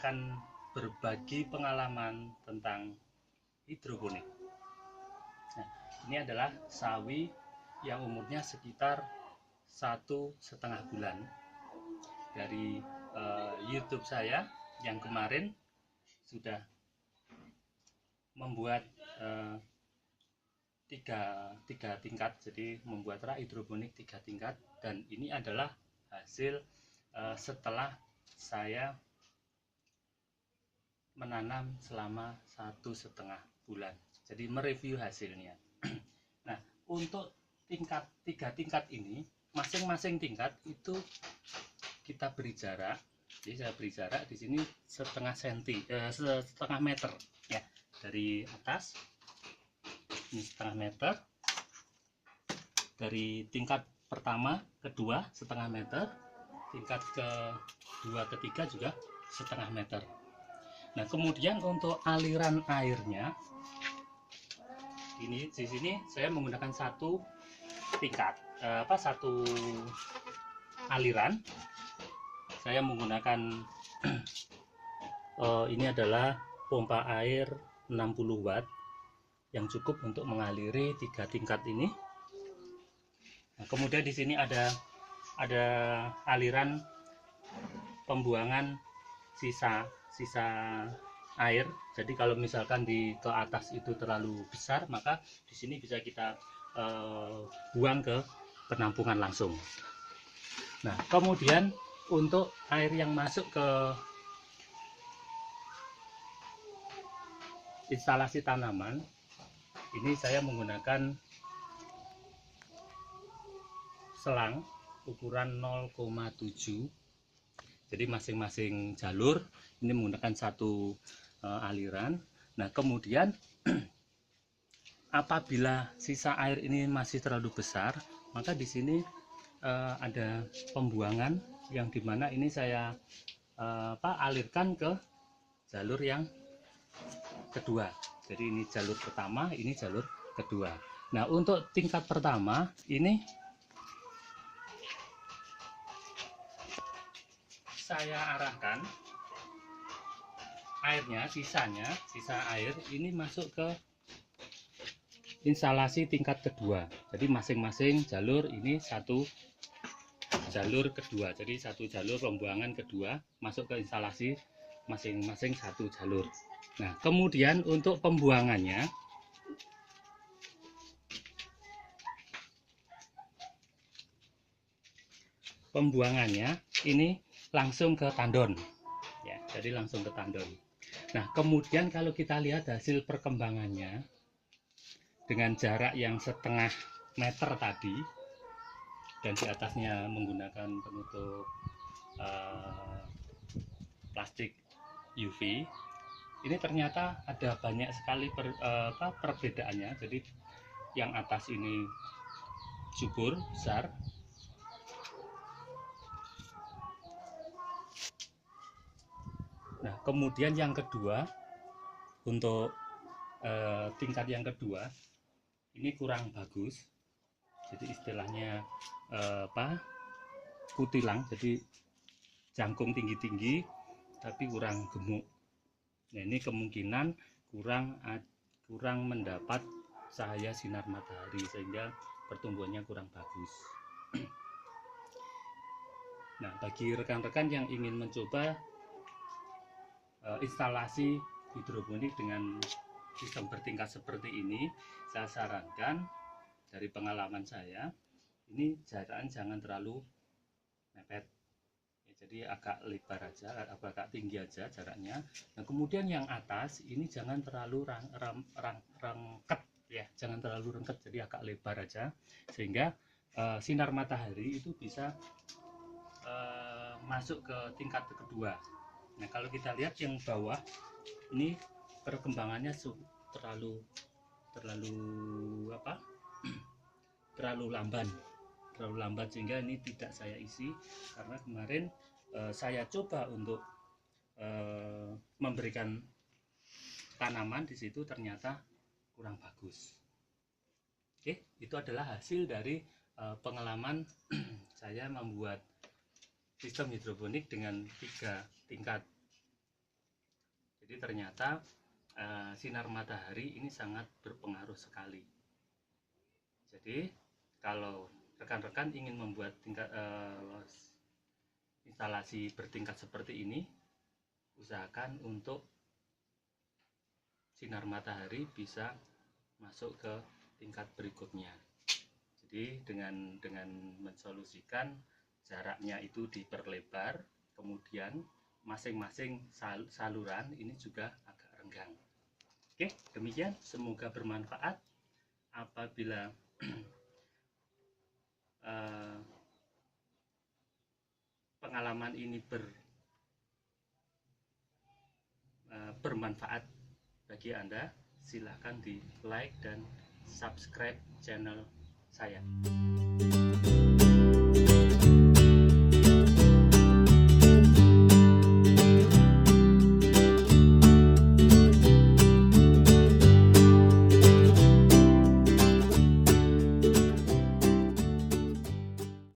akan berbagi pengalaman tentang hidroponik. Nah, ini adalah sawi yang umurnya sekitar 1,5 bulan. Dari YouTube saya yang kemarin sudah membuat tiga tingkat, jadi membuat rak hidroponik 3 tingkat, dan ini adalah hasil setelah saya menanam selama 1,5 bulan. Jadi mereview hasilnya. Nah, untuk tiga tingkat ini, masing-masing tingkat itu kita beri jarak. Jadi saya beri jarak di sini setengah meter ya, dari atas ini setengah meter, dari tingkat pertama kedua setengah meter, tingkat kedua ketiga juga setengah meter. Nah, kemudian untuk aliran airnya ini di sini saya menggunakan satu tingkat satu aliran. Saya menggunakan ini adalah pompa air 60 watt yang cukup untuk mengaliri 3 tingkat ini. Nah, kemudian di sini ada aliran pembuangan sisa air. Jadi kalau misalkan ke atas itu terlalu besar, maka di sini bisa kita buang ke penampungan langsung. Nah, kemudian untuk air yang masuk ke instalasi tanaman, ini saya menggunakan selang ukuran 0,7. Jadi masing-masing jalur ini menggunakan satu aliran. Nah, kemudian apabila sisa air ini masih terlalu besar, maka di sini ada pembuangan yang dimana ini saya alirkan ke jalur yang kedua. Jadi ini jalur pertama, ini jalur kedua. Nah, untuk tingkat pertama ini saya arahkan airnya, sisa air ini masuk ke instalasi tingkat kedua. Jadi masing-masing jalur ini satu jalur kedua. Jadi satu jalur pembuangan kedua masuk ke instalasi masing-masing satu jalur. Nah, kemudian untuk pembuangannya ini langsung ke tandon ya, jadi langsung ke tandon. Nah, kemudian kalau kita lihat hasil perkembangannya dengan jarak yang setengah meter tadi, dan di atasnya menggunakan penutup plastik UV, ini ternyata ada banyak sekali perbedaannya. Jadi yang atas ini subur besar, nah kemudian yang kedua, untuk tingkat yang kedua ini kurang bagus. Jadi istilahnya kutilang, jadi jangkung tinggi-tinggi tapi kurang gemuk. Nah, ini kemungkinan kurang mendapat cahaya sinar matahari sehingga pertumbuhannya kurang bagus. Nah, bagi rekan-rekan yang ingin mencoba instalasi hidroponik dengan sistem bertingkat seperti ini, saya sarankan dari pengalaman saya, ini jaraknya jangan terlalu mepet ya, jadi agak lebar aja, agak tinggi aja jaraknya. Nah, kemudian yang atas ini jangan terlalu rangket ya, jangan terlalu rengket, jadi agak lebar aja sehingga sinar matahari itu bisa masuk ke tingkat kedua. Nah, kalau kita lihat yang bawah ini perkembangannya terlalu lamban sehingga ini tidak saya isi, karena kemarin saya coba untuk memberikan tanaman di situ ternyata kurang bagus. Oke, itu adalah hasil dari pengalaman saya membuat sistem hidroponik dengan 3 tingkat Jadi ternyata sinar matahari ini sangat berpengaruh sekali. Jadi kalau rekan-rekan ingin membuat instalasi bertingkat seperti ini, usahakan untuk sinar matahari bisa masuk ke tingkat berikutnya. Jadi dengan mensolusikan jaraknya itu diperlebar, kemudian masing-masing saluran ini juga agak renggang. Oke, demikian, semoga bermanfaat. Apabila pengalaman ini bermanfaat bagi Anda, silahkan di like dan subscribe channel saya.